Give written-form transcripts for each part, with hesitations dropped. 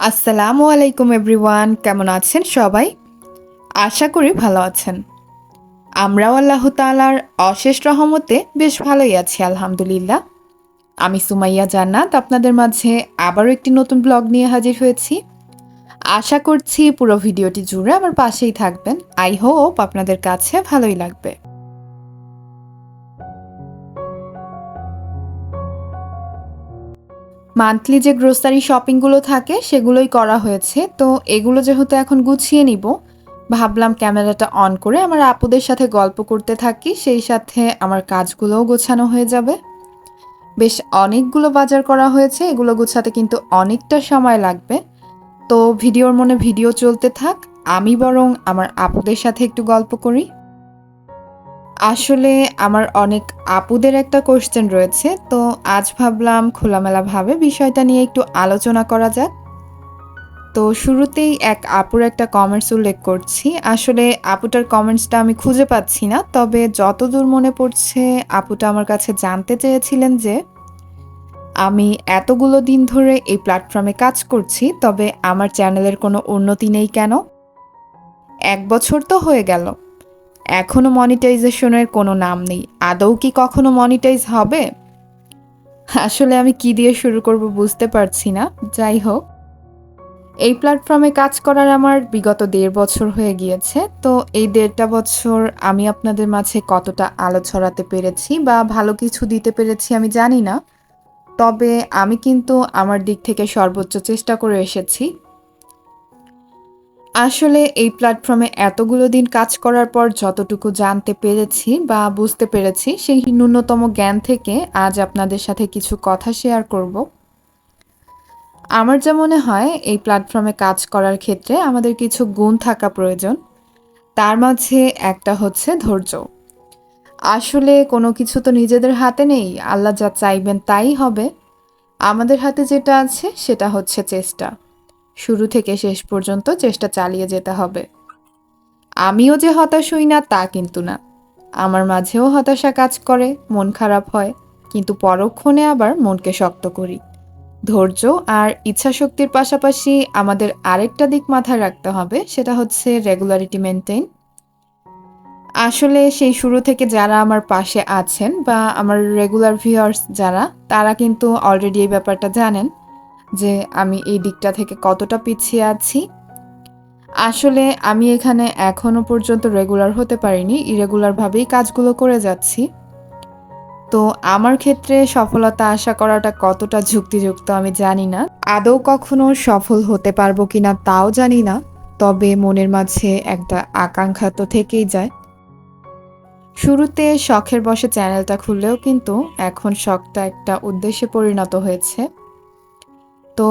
আসসালামু আলাইকুম এভরিওয়ান, কেমন আছেন সবাই? আশা করি ভালো আছেন। আমরাও আল্লাহ তাআলার অশেষ রহমতে বেশ ভালোই আছি আলহামদুলিল্লাহ। আমি সুমাইয়া জান্নাত আপনাদের মাঝে আবারও একটি নতুন ব্লগ নিয়ে হাজির হয়েছি। আশা করছি পুরো ভিডিওটি জুড়ে আমার পাশেই থাকবেন। আই হোপ আপনাদের কাছে ভালোই লাগবে। মান্থলি যে গ্রোসারি শপিংগুলো থাকে সেগুলোই করা হয়েছে। তো এগুলো যেহেতু এখন গুছিয়ে নিব, ভাবলাম ক্যামেরাটা অন করে আমার আপুদের সাথে গল্প করতে থাকি, সেই সাথে আমার কাজগুলোও গোছানো হয়ে যাবে। বেশ অনেকগুলো বাজার করা হয়েছে, এগুলো গোছাতে কিন্তু অনেকটা সময় লাগবে। তো ভিডিওর মনে ভিডিও চলতে থাক, আমি বরং আমার আপুদের সাথে একটু গল্প করি। আসলে আমার অনেক আপুদের একটা কোশ্চেন রয়েছে, তো আজ ভাবলাম খোলামেলাভাবে বিষয়টা নিয়ে একটু আলোচনা করা যাক। তো শুরুতেই এক আপুর একটা কমেন্টস উল্লেখ করছি। আসলে আপুটার কমেন্টসটা আমি খুঁজে পাচ্ছি না, তবে যতদূর মনে পড়ছে আপুটা আমার কাছে জানতে চেয়েছিলেন যে আমি এতগুলো দিন ধরে এই প্ল্যাটফর্মে কাজ করছি, তবে আমার চ্যানেলের কোনো উন্নতি নেই কেন? 1 বছর তো হয়ে গেল, এখনো মনিটাইজেশনের কোনো নাম নেই। আদৌ কি কখনো মনিটাইজ হবে? আসলে আমি কি দিয়ে শুরু করব বুঝতে পারছি না। যাই হোক, এই প্ল্যাটফর্মে কাজ করার আমার বিগত 1.5 বছর হয়ে গিয়েছে। তো এই 1.5 বছর আমি আপনাদের মাঝে কতটা আলো ছড়াতে পেরেছি বা ভালো কিছু দিতে পেরেছি আমি জানি না। তবে আমি কিন্তু আমার দিক থেকে সর্বোচ্চ চেষ্টা করে এসেছি। আসলে এই প্ল্যাটফর্মে এতগুলো দিন কাজ করার পর যতটুকু জানতে পেরেছি বা বুঝতে পেরেছি, সেই ন্যূনতম জ্ঞান থেকে আজ আপনাদের সাথে কিছু কথা শেয়ার করব। আমার যা মনে হয়, এই প্ল্যাটফর্মে কাজ করার ক্ষেত্রে আমাদের কিছু গুণ থাকা প্রয়োজন। তার মাঝে একটা হচ্ছে ধৈর্য। আসলে কোনো কিছু তো নিজেদের হাতে নেই, আল্লাহ যা চাইবেন তাই হবে। আমাদের হাতে যেটা আছে সেটা হচ্ছে চেষ্টা। শুরু থেকে শেষ পর্যন্ত চেষ্টা চালিয়ে যেতে হবে। আমিও যে হতাশ হই না তা কিন্তু না। আমার মাঝেও হতাশা কাজ করে, মন খারাপ হয়, কিন্তু পরক্ষণে আবার মনকে শক্ত করি। ধৈর্য আর ইচ্ছাশক্তির পাশাপাশি আমাদের আরেকটা দিক মাথায় রাখতে হবে, সেটা হচ্ছে রেগুলারিটি মেনটেন। আসলে সেই শুরু থেকে যারা আমার পাশে আছেন বা আমার রেগুলার ভিউয়ার্স যারা, তারা কিন্তু অলরেডি এই ব্যাপারটা জানেন যে আমি এই দিকটা থেকে কতটা পিছিয়ে আছি। আসলে আমি এখানে এখনো পর্যন্ত রেগুলার হতে পারিনি, ইরেগুলারভাবেই কাজগুলো করে যাচ্ছি। তো আমার ক্ষেত্রে সফলতা আশা করাটা কতটা যুক্তিযুক্ত আমি জানি না। আদৌ কখনো সফল হতে পারবো কিনা তাও জানি না। তবে মনের মাঝে একটা আকাঙ্ক্ষা তো থেকেই যায়। শুরুতে শখের বশে চ্যানেলটা খুললেও কিন্তু এখন শখটা একটা উদ্দেশ্যে পরিণত হয়েছে। তো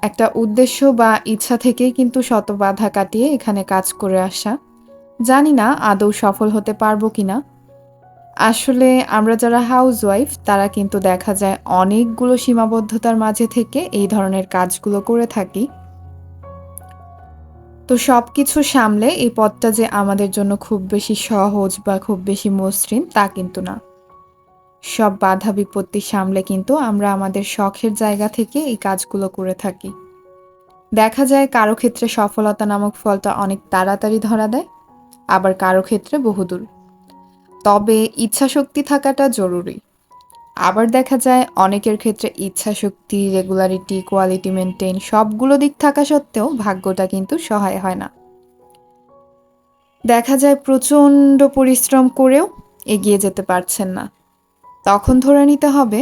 একটা উদ্দেশ্য বা ইচ্ছা থেকেই কিন্তু শত বাধা কাটিয়ে এখানে কাজ করে আসা। জানি না আদৌ সফল হতে পারবো কিনা। আসলে আমরা যারা হাউসওয়াইফ তারা কিন্তু দেখা যায় অনেকগুলো সীমাবদ্ধতার মাঝে থেকে এই ধরনের কাজগুলো করে থাকি। তো সবকিছু সামলে এই পথটা যে আমাদের জন্য খুব বেশি সহজ বা খুব বেশি মসৃণ তা কিন্তু না। সব বাধা বিপত্তি সামলে কিন্তু আমরা আমাদের শখের জায়গা থেকে এই কাজগুলো করে থাকি। দেখা যায় কারো ক্ষেত্রে সফলতা নামক ফলটা অনেক তাড়াতাড়ি ধরা দেয়, আবার কারো ক্ষেত্রে বহুদূর। তবে ইচ্ছাশক্তি থাকাটা জরুরি। আবার দেখা যায় অনেকের ক্ষেত্রে ইচ্ছাশক্তি, রেগুলারিটি, কোয়ালিটি মেনটেন সবগুলো দিক থাকা সত্ত্বেও ভাগ্যটা কিন্তু সহায় হয় না। দেখা যায় প্রচণ্ড পরিশ্রম করেও এগিয়ে যেতে পারছেন না। তখন ধরে নিতে হবে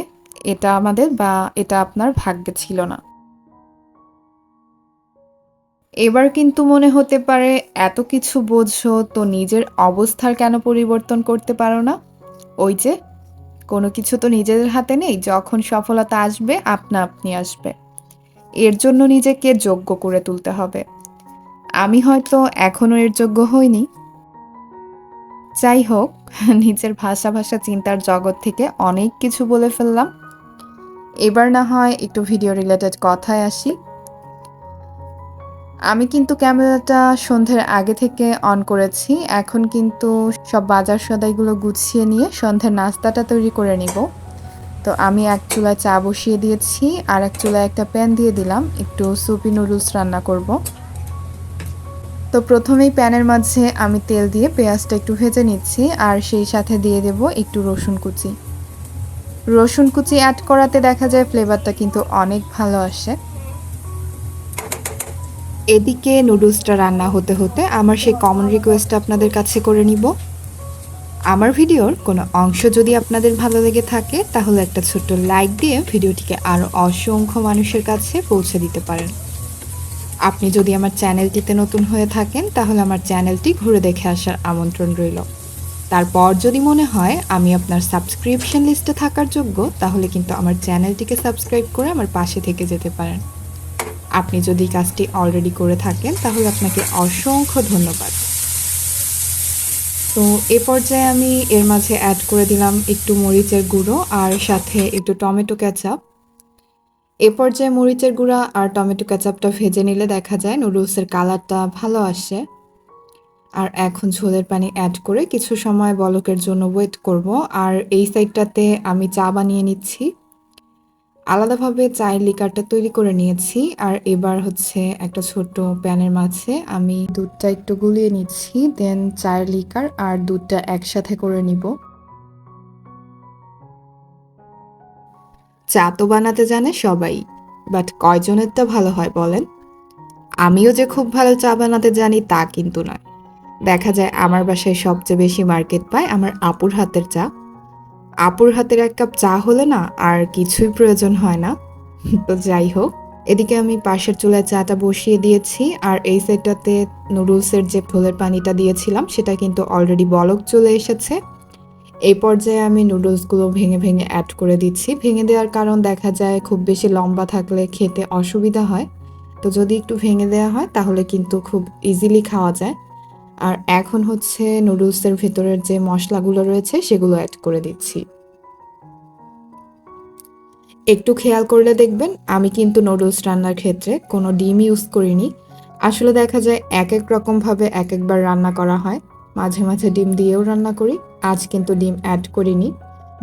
এটা আমাদের বা এটা আপনার ভাগ্যে ছিল না। এবার কিন্তু মনে হতে পারে এত কিছু বোঝো তো নিজের অবস্থার কেন পরিবর্তন করতে পারো না? ওই যে কোনো কিছু তো নিজেদের হাতে নেই, যখন সফলতা আসবে আপনা আপনি আসবে। এর জন্য নিজেকে যোগ্য করে তুলতে হবে। আমি হয়তো এখনো এর যোগ্য হইনি। যাই হোক, নিজের ভাষা ভাষা চিন্তার জগৎ থেকে অনেক কিছু বলে ফেললাম। এবার না হয় একটু ভিডিও রিলেটেড কথায় আসি। আমি কিন্তু ক্যামেরাটা সন্ধ্যের আগে থেকে অন করেছি। এখন কিন্তু সব বাজার সদাইগুলো গুছিয়ে নিয়ে সন্ধ্যের নাস্তাটা তৈরি করে নিব। তো আমি এক চুলায় চা বসিয়ে দিয়েছি আর এক চুলায় একটা প্যান দিয়ে দিলাম, একটু সুপি নুডলস রান্না করব। তো প্রথমেই প্যানের মাঝে আমি তেল দিয়ে পেঁয়াজটা একটু ভেজে নিচ্ছি আর সেই সাথে দিয়ে দেব একটু রসুন কুচি। রসুন কুচি অ্যাড করাতে দেখা যায় ফ্লেভারটা কিন্তু অনেক ভালো আসে। এদিকে নুডলসটা রান্না হতে হতে আমার সেই কমন রিকোয়েস্টটা আপনাদের কাছে করে নিব। আমার ভিডিওর কোনো অংশ যদি আপনাদের ভালো লেগে থাকে তাহলে একটা ছোট্ট লাইক দিয়ে ভিডিওটিকে আরও অসংখ্য মানুষের কাছে পৌঁছে দিতে পারেন। আপনি যদি আমার চ্যানেলটিতে নতুন হয়ে থাকেন তাহলে আমার চ্যানেলটি ঘুরে দেখে আসার আমন্ত্রণ রইল। তারপর যদি মনে হয় আমি আপনার সাবস্ক্রিপশন লিস্টে থাকার যোগ্য তাহলে কিন্তু আমার চ্যানেলটিকে সাবস্ক্রাইব করে আমার পাশে থেকে যেতে পারেন। আপনি যদি কাজটি অলরেডি করে থাকেন তাহলে আপনাকে অসংখ্য ধন্যবাদ। তো এ পর্যায়ে আমি এর মাঝে অ্যাড করে দিলাম একটু মরিচের গুঁড়ো আর সাথে একটু টমেটো কেচাপ। এ পর্যায়ে মরিচের গুঁড়া আর টমেটো কেচাপটা ভেজে নিলে দেখা যায় নুডলসের কালারটা ভালো আসে। আর এখন ঝোলের পানি অ্যাড করে কিছু সময় বলকের জন্য ওয়েট করব। আর এই সাইডটাতে আমি চা বানিয়ে নিচ্ছি। আলাদাভাবে চায়ের লিকারটা তৈরি করে নিয়েছি আর এবার হচ্ছে একটা ছোট প্যানের মাঝে আমি দুধটা একটু গুলিয়ে নিচ্ছি, দেন চায়ের লিকার আর দুধটা একসাথে করে নিব। চা তো বানাতে জানে সবাই, বাট কয়জনেরটা ভালো হয় বলেন? আমিও যে খুব ভালো চা বানাতে জানি তা কিন্তু নয়। দেখা যায় আমার বাসায় সবচেয়ে বেশি মার্কেট পায় আমার আপুর হাতের চা। আপুর হাতের এক কাপ চা হলে না আর কিছুই প্রয়োজন হয় না। তো যাই হোক, এদিকে আমি পাশের চুলায় চাটা বসিয়ে দিয়েছি আর এই সাইডটাতে নুডলসের যে ঝোলের পানিটা দিয়েছিলাম সেটা কিন্তু অলরেডি বলক চলে এসেছে। এই পর্যায়ে আমি নুডলসগুলো ভেঙে ভেঙে অ্যাড করে দিচ্ছি। ভেঙে দেওয়ার কারণ দেখা যায় খুব বেশি লম্বা থাকলে খেতে অসুবিধা হয়। তো যদি একটু ভেঙে দেওয়া হয় তাহলে কিন্তু খুব ইজিলি খাওয়া যায়। আর এখন হচ্ছে নুডলসের ভেতরের যে মশলাগুলো রয়েছে সেগুলো অ্যাড করে দিচ্ছি। একটু খেয়াল করলে দেখবেন আমি কিন্তু নুডলস রান্নার ক্ষেত্রে কোনো ডিম ইউজ করিনি। আসলে দেখা যায় এক এক রকমভাবে এক একবার রান্না করা হয়। মাঝে মাঝে ডিম দিয়েও রান্না করি, আজ কিন্তু ডিম অ্যাড করিনি।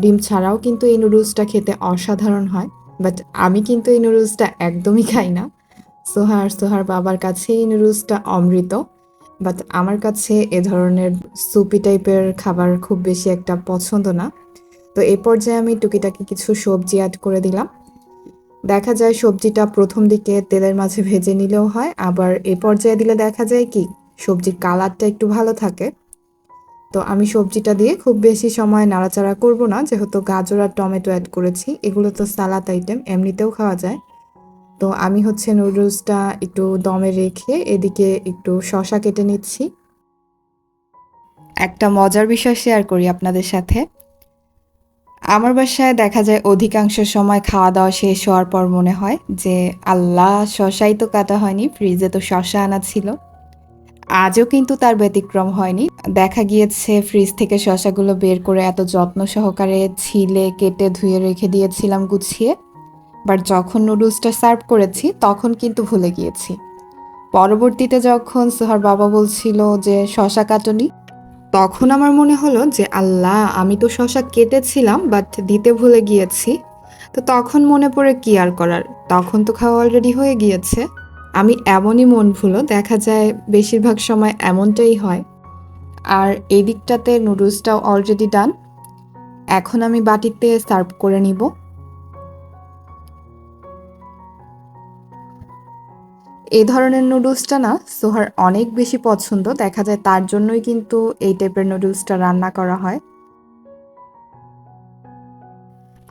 ডিম ছাড়াও কিন্তু এই নুডলসটা খেতে অসাধারণ হয়, বাট আমি কিন্তু এই নুডলসটা একদমই খাই না। সোহার বাবার কাছে এই নুডলসটা অমৃত, বাট আমার কাছে এ ধরনের সুপি টাইপের খাবার খুব বেশি একটা পছন্দ না। তো এই পর্যায়ে আমি টুকিটাকি কিছু সবজি অ্যাড করে দিলাম। দেখা যায় সবজিটা প্রথম দিকে তেলের মাঝে ভেজে নিলেও হয়, আবার এ পর্যায়ে দিলে দেখা যায় কি সবজির কালারটা একটু ভালো থাকে। তো আমি সবজিটা দিয়ে খুব বেশি সময় নাড়াচাড়া করব না, যেহেতু গাজর আর টমেটো অ্যাড করেছি। এগুলো তো সালাদ আইটেম, এমনিতেও খাওয়া যায়। তো আমি হচ্ছে নুডলসটা একটু দমে রেখে এদিকে একটু শসা কেটে নিচ্ছি। একটা মজার বিষয় শেয়ার করি আপনাদের সাথে। আমার বাসায় দেখা যায় অধিকাংশ সময় খাওয়া দাওয়া শেষ হওয়ার পর মনে হয় যে আল্লাহ, শসাই তো কাটা হয়নি, ফ্রিজে তো শসা আনা ছিল। আজও কিন্তু তার ব্যতিক্রম হয়নি। দেখা গিয়েছে ফ্রিজ থেকে শসাগুলো বের করে এত যত্ন সহকারে ছিলে কেটে ধুয়ে রেখে দিয়েছিলাম গুছিয়ে, বাট যখন নুডলসটা সার্ভ করেছি তখন কিন্তু ভুলে গিয়েছি। পরবর্তীতে যখন সোহার বাবা বলছিল যে শসা কাটনি, তখন আমার মনে হলো যে আল্লাহ, আমি তো শসা কেটেছিলাম বাট দিতে ভুলে গিয়েছি। তো তখন মনে পড়ে কি আর করার, তখন তো খাওয়া অলরেডি হয়ে গিয়েছে। আমি এমনই মন ভুলো, দেখা যায় বেশিরভাগ সময় এমনটাই হয়। আর এই দিকটাতে নুডলসটাও অলরেডি ডান। এখন আমি বাটিতে সার্ভ করে নিব। এই ধরনের নুডলসটা না সোহার অনেক বেশি পছন্দ, দেখা যায় তার জন্যই কিন্তু এই টাইপের নুডলসটা রান্না করা হয়।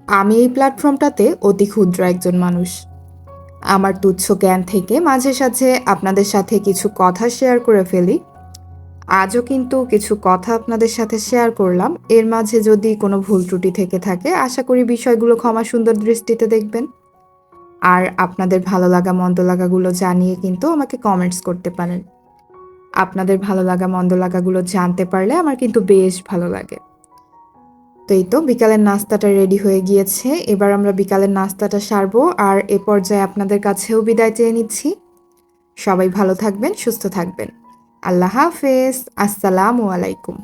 আমি এই প্ল্যাটফর্মটাতে অতি ক্ষুদ্র একজন মানুষ। আমার তুচ্ছ জ্ঞান থেকে মাঝে সাঝে আপনাদের সাথে কিছু কথা শেয়ার করে ফেলি। আজও কিন্তু কিছু কথা আপনাদের সাথে শেয়ার করলাম। এর মাঝে যদি কোনো ভুল ত্রুটি থেকে থাকে আশা করি বিষয়গুলো ক্ষমা সুন্দর দৃষ্টিতে দেখবেন। আর আপনাদের ভালো লাগা মন্দ লাগাগুলো জানিয়ে কিন্তু আমাকে কমেন্টস করতে পারেন। আপনাদের ভালো লাগা মন্দ লাগাগুলো জানতে পারলে আমার কিন্তু বেশ ভালো লাগে। তো এই তো বিকালের নাস্তাটা রেডি হয়ে গিয়েছে, এবার আমরা বিকালের নাস্তাটা সারবো আর এ পর্যায়ে আপনাদের কাছেও বিদায় চেয়ে নিচ্ছি। সবাই ভালো থাকবেন, সুস্থ থাকবেন। আল্লাহ হাফেজ। আসসালামু আলাইকুম।